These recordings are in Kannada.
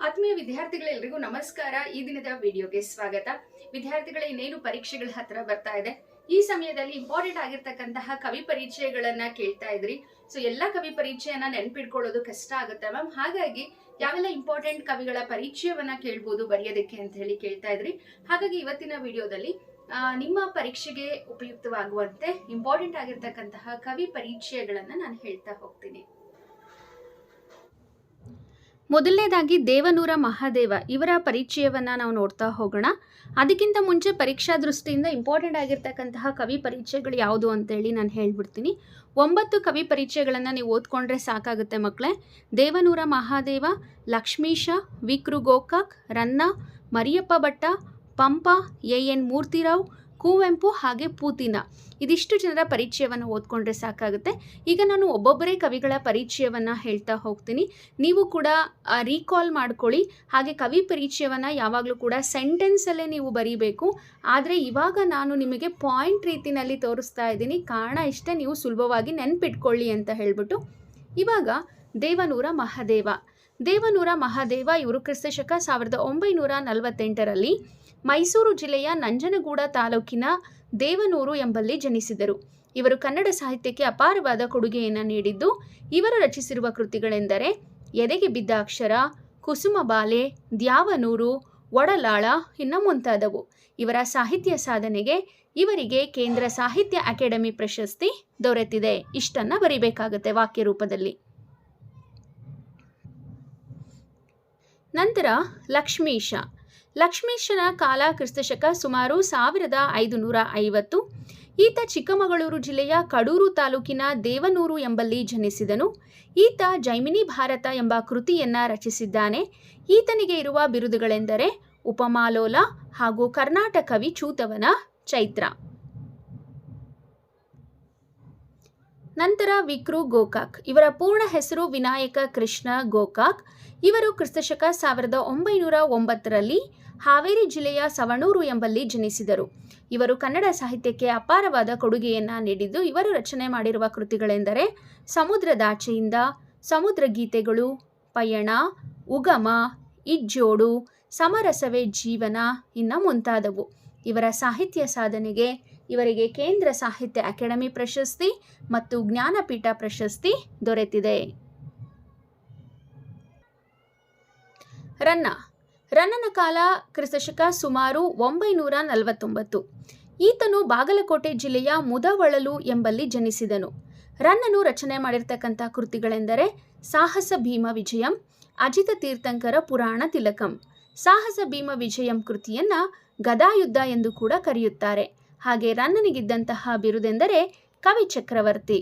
ಆತ್ಮೀಯ ವಿದ್ಯಾರ್ಥಿಗಳೆಲ್ಲರಿಗೂ ನಮಸ್ಕಾರ. ಈ ದಿನದ ವಿಡಿಯೋಗೆ ಸ್ವಾಗತ. ವಿದ್ಯಾರ್ಥಿಗಳ ಇನ್ನೇನು ಪರೀಕ್ಷೆಗಳ ಹತ್ರ ಬರ್ತಾ ಇದೆ. ಈ ಸಮಯದಲ್ಲಿ ಇಂಪಾರ್ಟೆಂಟ್ ಆಗಿರ್ತಕ್ಕಂತಹ ಕವಿ ಪರಿಚಯಗಳನ್ನ ಕೇಳ್ತಾ ಇದ್ರಿ. ಸೊ ಎಲ್ಲಾ ಕವಿ ಪರಿಚಯನ ನೆನ್ಪಿಟ್ಕೊಳ್ಳೋದು ಕಷ್ಟ ಆಗುತ್ತೆ ಮ್ಯಾಮ್. ಹಾಗಾಗಿ ಯಾವೆಲ್ಲ ಇಂಪಾರ್ಟೆಂಟ್ ಕವಿಗಳ ಪರಿಚಯವನ್ನ ಕೇಳ್ಬೋದು ಬರೆಯೋದಕ್ಕೆ ಅಂತ ಹೇಳಿ ಕೇಳ್ತಾ ಇದ್ರಿ. ಹಾಗಾಗಿ ಇವತ್ತಿನ ವಿಡಿಯೋದಲ್ಲಿ ನಿಮ್ಮ ಪರೀಕ್ಷೆಗೆ ಉಪಯುಕ್ತವಾಗುವಂತೆ ಇಂಪಾರ್ಟೆಂಟ್ ಆಗಿರ್ತಕ್ಕಂತಹ ಕವಿ ಪರಿಚಯಗಳನ್ನ ನಾನು ಹೇಳ್ತಾ ಹೋಗ್ತೀನಿ. ಮೊದಲನೇದಾಗಿ ದೇವನೂರ ಮಹಾದೇವ ಇವರ ಪರಿಚಯವನ್ನ ನಾವು ನೋಡ್ತಾ ಹೋಗೋಣ. ಅದಕ್ಕಿಂತ ಮುಂಚೆ ಪರೀಕ್ಷಾ ದೃಷ್ಟಿಯಿಂದ ಇಂಪಾರ್ಟೆಂಟ್ ಆಗಿರ್ತಕ್ಕಂತಹ ಕವಿ ಪರಿಚಯಗಳು ಯಾವುದು ಅಂತೇಳಿ ನಾನು ಹೇಳ್ಬಿಡ್ತೀನಿ. 9 ಕವಿ ಪರಿಚಯಗಳನ್ನು ನೀವು ಓದ್ಕೊಂಡ್ರೆ ಸಾಕಾಗುತ್ತೆ ಮಕ್ಕಳೇ. ದೇವನೂರ ಮಹಾದೇವ, ಲಕ್ಷ್ಮೀಶ, ವಿಕ್ರು ಗೋಕಾಕ್, ರನ್ನ, ಮರಿಯಪ್ಪ ಭಟ್ಟ, ಪಂಪ, ಎನ್ ಮೂರ್ತಿರಾವ್, ಕುವೆಂಪು ಹಾಗೆ ಪೂತಿನ, ಇದಿಷ್ಟು ಜನರ ಪರಿಚಯವನ್ನು ಓದ್ಕೊಂಡ್ರೆ ಸಾಕಾಗುತ್ತೆ. ಈಗ ನಾನು ಒಬ್ಬೊಬ್ಬರೇ ಕವಿಗಳ ಪರಿಚಯವನ್ನು ಹೇಳ್ತಾ ಹೋಗ್ತೀನಿ. ನೀವು ಕೂಡ ರೀಕಾಲ್ ಮಾಡ್ಕೊಳ್ಳಿ. ಹಾಗೆ ಕವಿ ಪರಿಚಯವನ್ನು ಯಾವಾಗಲೂ ಕೂಡ ಸೆಂಟೆನ್ಸಲ್ಲೇ ನೀವು ಬರೀಬೇಕು. ಆದರೆ ಇವಾಗ ನಾನು ನಿಮಗೆ ಪಾಯಿಂಟ್ ರೀತಿಯಲ್ಲಿ ತೋರಿಸ್ತಾ ಇದ್ದೀನಿ. ಕಾರಣ ಇಷ್ಟೇ, ನೀವು ಸುಲಭವಾಗಿ ನೆನ್ಪಿಟ್ಕೊಳ್ಳಿ ಅಂತ ಹೇಳ್ಬಿಟ್ಟು. ಇವಾಗ ದೇವನೂರ ಮಹಾದೇವ. ದೇವನೂರ ಮಹಾದೇವ ಇವರು ಕ್ರಿಸ್ತಶಕ 1948ರಲ್ಲಿ ಮೈಸೂರು ಜಿಲ್ಲೆಯ ನಂಜನಗೂಡ ತಾಲೂಕಿನ ದೇವನೂರು ಎಂಬಲ್ಲಿ ಜನಿಸಿದರು. ಇವರು ಕನ್ನಡ ಸಾಹಿತ್ಯಕ್ಕೆ ಅಪಾರವಾದ ಕೊಡುಗೆಯನ್ನು ನೀಡಿದ್ದು, ಇವರು ರಚಿಸಿರುವ ಕೃತಿಗಳೆಂದರೆ ಎದೆಗೆ ಬಿದ್ದ ಅಕ್ಷರ, ಕುಸುಮ ಬಾಲೆ, ದ್ಯಾವನೂರು, ಒಡಲಾಳ ಇನ್ನು ಮುಂತಾದವು. ಇವರ ಸಾಹಿತ್ಯ ಸಾಧನೆಗೆ ಇವರಿಗೆ ಕೇಂದ್ರ ಸಾಹಿತ್ಯ ಅಕಾಡೆಮಿ ಪ್ರಶಸ್ತಿ ದೊರೆತಿದೆ. ಇಷ್ಟನ್ನು ಬರಿಬೇಕಾಗುತ್ತೆ ವಾಕ್ಯ ರೂಪದಲ್ಲಿ. ನಂತರ ಲಕ್ಷ್ಮೀಶ. ಲಕ್ಷ್ಮೀಶನ ಕಾಲ ಕ್ರಿಸ್ತಶಕ ಸುಮಾರು 1550. ಈತ ಚಿಕ್ಕಮಗಳೂರು ಜಿಲ್ಲೆಯ ಕಡೂರು ತಾಲೂಕಿನ ದೇವನೂರು ಎಂಬಲ್ಲಿ ಜನಿಸಿದನು. ಈತ ಜೈಮಿನಿ ಭಾರತ ಎಂಬ ಕೃತಿಯನ್ನು ರಚಿಸಿದ್ದಾನೆ. ಈತನಿಗೆ ಇರುವ ಬಿರುದುಗಳೆಂದರೆ ಉಪಮಾಲೋಲ ಹಾಗೂ ಕರ್ನಾಟಕ ಕವಿ ಚೂತವನ ಚೈತ್ರ. ನಂತರ ವಿಕ್ರು ಗೋಕಾಕ್. ಇವರ ಪೂರ್ಣ ಹೆಸರು ವಿನಾಯಕ ಕೃಷ್ಣ ಗೋಕಾಕ್. ಇವರು ಕ್ರಿಸ್ತಶಕ 1909ರಲ್ಲಿ ಹಾವೇರಿ ಜಿಲ್ಲೆಯ ಸವಣೂರು ಎಂಬಲ್ಲಿ ಜನಿಸಿದರು. ಇವರು ಕನ್ನಡ ಸಾಹಿತ್ಯಕ್ಕೆ ಅಪಾರವಾದ ಕೊಡುಗೆಯನ್ನು ನೀಡಿದ್ದು, ಇವರು ರಚನೆ ಮಾಡಿರುವ ಕೃತಿಗಳೆಂದರೆ ಸಮುದ್ರದಾಚೆಯಿಂದ, ಸಮುದ್ರ ಗೀತೆಗಳು, ಪಯಣ, ಉಗಮ, ಇಜ್ಜೋಡು, ಸಮರಸವೇ ಜೀವನ ಇನ್ನು ಮುಂತಾದವು. ಇವರ ಸಾಹಿತ್ಯ ಸಾಧನೆಗೆ ಇವರಿಗೆ ಕೇಂದ್ರ ಸಾಹಿತ್ಯ ಅಕಾಡೆಮಿ ಪ್ರಶಸ್ತಿ ಮತ್ತು ಜ್ಞಾನಪೀಠ ಪ್ರಶಸ್ತಿ ದೊರೆತಿದೆ. ರನ್ನ. ರನ್ನನ ಕಾಲ ಕ್ರಿಸ್ತಶಕ ಸುಮಾರು 949. ಈತನು ಬಾಗಲಕೋಟೆ ಜಿಲ್ಲೆಯ ಮುದವಳಲು ಎಂಬಲ್ಲಿ ಜನಿಸಿದನು. ರನ್ನನು ರಚನೆ ಮಾಡಿರ್ತಕ್ಕಂಥ ಕೃತಿಗಳೆಂದರೆ ಸಾಹಸ ಭೀಮ ವಿಜಯಂ, ಅಜಿತ ತೀರ್ಥಂಕರ ಪುರಾಣ ತಿಲಕಂ. ಸಾಹಸ ಭೀಮ ವಿಜಯಂ ಕೃತಿಯನ್ನು ಗದಾಯುದ್ಧ ಎಂದು ಕೂಡ ಕರೆಯುತ್ತಾರೆ. ಹಾಗೆ ರನ್ನನಿಗಿದ್ದಂತಹ ಬಿರುದೆಂದರೆ ಕವಿ ಚಕ್ರವರ್ತಿ.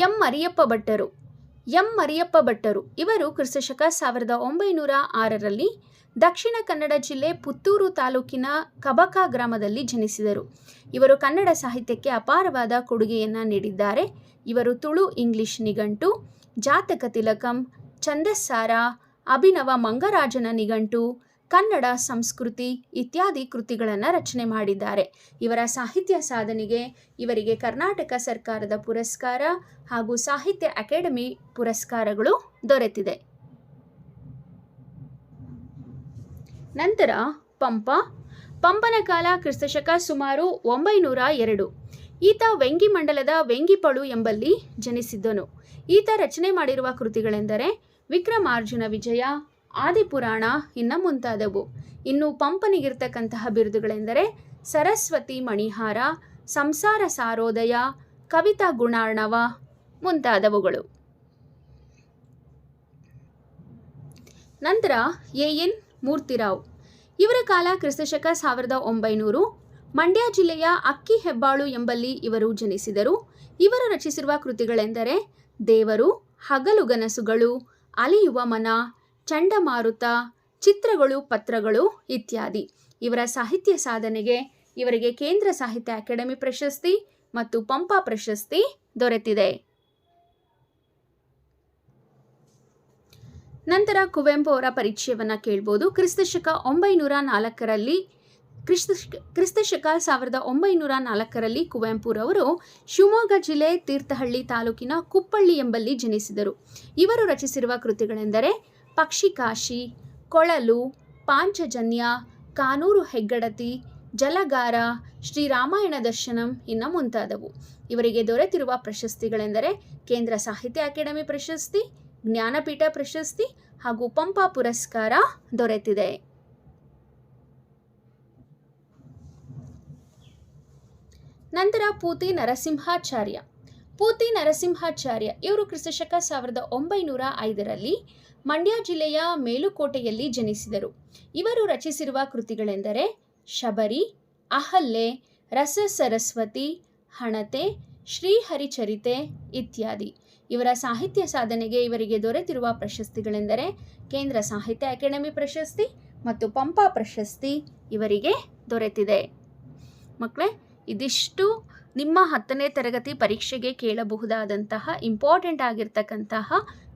ಎಂ ಮರಿಯಪ್ಪ ಭಟ್ಟರು. ಇವರು ಕ್ರಿಸ್ತಶಕ 1906ರಲ್ಲಿ ದಕ್ಷಿಣ ಕನ್ನಡ ಜಿಲ್ಲೆ ಪುತ್ತೂರು ತಾಲೂಕಿನ ಕಬಕ ಗ್ರಾಮದಲ್ಲಿ ಜನಿಸಿದರು. ಇವರು ಕನ್ನಡ ಸಾಹಿತ್ಯಕ್ಕೆ ಅಪಾರವಾದ ಕೊಡುಗೆಯನ್ನು ನೀಡಿದ್ದಾರೆ. ಇವರು ತುಳು ಇಂಗ್ಲಿಷ್ ನಿಘಂಟು, ಜಾತಕ ತಿಲಕಂ, ಛಂದಸ್ಸಾರ, ಅಭಿನವ ಮಂಗರಾಜನ ನಿಘಂಟು, ಕನ್ನಡ ಸಂಸ್ಕೃತಿ ಇತ್ಯಾದಿ ಕೃತಿಗಳನ್ನು ರಚನೆ ಮಾಡಿದ್ದಾರೆ. ಇವರ ಸಾಹಿತ್ಯ ಸಾಧನೆಗೆ ಇವರಿಗೆ ಕರ್ನಾಟಕ ಸರ್ಕಾರದ ಪುರಸ್ಕಾರ ಹಾಗೂ ಸಾಹಿತ್ಯ ಅಕಾಡೆಮಿ ಪುರಸ್ಕಾರಗಳು ದೊರೆತಿದೆ. ನಂತರ ಪಂಪ. ಪಂಪನ ಕಾಲ ಕ್ರಿಸ್ತಶಕ ಸುಮಾರು 902. ಈತ ವೆಂಗಿ ಮಂಡಲದ ವೆಂಗಿಪಳು ಎಂಬಲ್ಲಿ ಜನಿಸಿದ್ದನು. ಈತ ರಚನೆ ಮಾಡಿರುವ ಕೃತಿಗಳೆಂದರೆ ವಿಕ್ರಮಾರ್ಜುನ ವಿಜಯ, ಆದಿಪುರಾಣ ಇನ್ನು ಮುಂತಾದವು. ಇನ್ನು ಪಂಪನಿಗಿರ್ತಕ್ಕಂತಹ ಬಿರುದುಗಳೆಂದರೆ ಸರಸ್ವತಿ ಮಣಿಹಾರ, ಸಂಸಾರ ಸಾರೋದಯ, ಕವಿತಾ ಗುಣಾರ್ಣವ ಮುಂತಾದವುಗಳು. ನಂತರ ಎನ್ ಮೂರ್ತಿರಾವ್. ಇವರ ಕಾಲ ಕ್ರಿಸ್ತಶಕ 1900. ಮಂಡ್ಯ ಜಿಲ್ಲೆಯ ಅಕ್ಕಿ ಹೆಬ್ಬಾಳು ಎಂಬಲ್ಲಿ ಇವರು ಜನಿಸಿದರು. ಇವರು ರಚಿಸಿರುವ ಕೃತಿಗಳೆಂದರೆ ದೇವರು, ಹಗಲುಗನಸುಗಳು, ಅಲಿಯುವ ಮನ, ಚಂಡಮಾರುತ, ಚಿತ್ರಗಳು ಪತ್ರಗಳು ಇತ್ಯಾದಿ. ಇವರ ಸಾಹಿತ್ಯ ಸಾಧನೆಗೆ ಇವರಿಗೆ ಕೇಂದ್ರ ಸಾಹಿತ್ಯ ಅಕಾಡೆಮಿ ಪ್ರಶಸ್ತಿ ಮತ್ತು ಪಂಪ ಪ್ರಶಸ್ತಿ ದೊರೆತಿದೆ. ನಂತರ ಕುವೆಂಪು ಅವರ ಪರಿಚಯವನ್ನು ಕೇಳ್ಬೋದು. ಕ್ರಿಸ್ತಶಕ 904ರಲ್ಲಿ ಕ್ರಿಸ್ತ ಶಕ 1904ರಲ್ಲಿ ಕುವೆಂಪುರವರು ಶಿವಮೊಗ್ಗ ಜಿಲ್ಲೆ ತೀರ್ಥಹಳ್ಳಿ ತಾಲೂಕಿನ ಕುಪ್ಪಳ್ಳಿ ಎಂಬಲ್ಲಿ ಜನಿಸಿದರು. ಇವರು ರಚಿಸಿರುವ ಕೃತಿಗಳೆಂದರೆ ಪಕ್ಷಿಕಾಶಿ, ಕೊಳಲು, ಪಾಂಚಜನ್ಯ, ಕಾನೂರು ಹೆಗ್ಗಡತಿ, ಜಲಗಾರ, ಶ್ರೀರಾಮಾಯಣ ದರ್ಶನಂ ಇನ್ನು ಮುಂತಾದವು. ಇವರಿಗೆ ದೊರೆತಿರುವ ಪ್ರಶಸ್ತಿಗಳೆಂದರೆ ಕೇಂದ್ರ ಸಾಹಿತ್ಯ ಅಕಾಡೆಮಿ ಪ್ರಶಸ್ತಿ, ಜ್ಞಾನಪೀಠ ಪ್ರಶಸ್ತಿ ಹಾಗೂ ಪಂಪ ಪುರಸ್ಕಾರ ದೊರೆತಿದೆ. ನಂತರ ಪೂತಿ ನರಸಿಂಹಾಚಾರ್ಯ. ಇವರು ಕ್ರಿಸ್ತಶಕ 1905ರಲ್ಲಿ ಮಂಡ್ಯ ಜಿಲ್ಲೆಯ ಮೇಲುಕೋಟೆಯಲ್ಲಿ ಜನಿಸಿದರು. ಇವರು ರಚಿಸಿರುವ ಕೃತಿಗಳೆಂದರೆ ಶಬರಿ, ಅಹಲ್ಯೆ, ರಸ ಸರಸ್ವತಿ, ಹಣತೆ, ಶ್ರೀಹರಿಚರಿತೆ ಇತ್ಯಾದಿ. ಇವರ ಸಾಹಿತ್ಯ ಸಾಧನೆಗೆ ಇವರಿಗೆ ದೊರೆತಿರುವ ಪ್ರಶಸ್ತಿಗಳೆಂದರೆ ಕೇಂದ್ರ ಸಾಹಿತ್ಯ ಅಕಾಡೆಮಿ ಪ್ರಶಸ್ತಿ ಮತ್ತು ಪಂಪ ಪ್ರಶಸ್ತಿ ಇವರಿಗೆ ದೊರೆತಿದೆ. ಮಕ್ಕಳೇ, ಇದಿಷ್ಟು ನಿಮ್ಮ 10ನೇ ತರಗತಿ ಪರೀಕ್ಷೆಗೆ ಕೇಳಬಹುದಾದಂತಹ ಇಂಪಾರ್ಟೆಂಟ್ ಆಗಿರ್ತಕ್ಕಂತಹ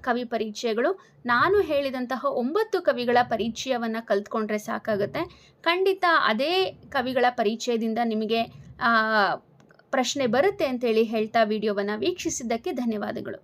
ಕವಿ ಪರಿಚಯಗಳು. ನಾನು ಹೇಳಿದಂತಹ 9 ಕವಿಗಳ ಪರಿಚಯವನ್ನು ಕಲ್ತ್ಕೊಂಡ್ರೆ ಸಾಕಾಗುತ್ತೆ. ಖಂಡಿತ ಅದೇ ಕವಿಗಳ ಪರಿಚಯದಿಂದ ನಿಮಗೆ ಪ್ರಶ್ನೆ ಬರುತ್ತೆ ಅಂತೇಳಿ ಹೇಳ್ತಾ ವಿಡಿಯೋವನ್ನು ವೀಕ್ಷಿಸಿದ್ದಕ್ಕೆ ಧನ್ಯವಾದಗಳು.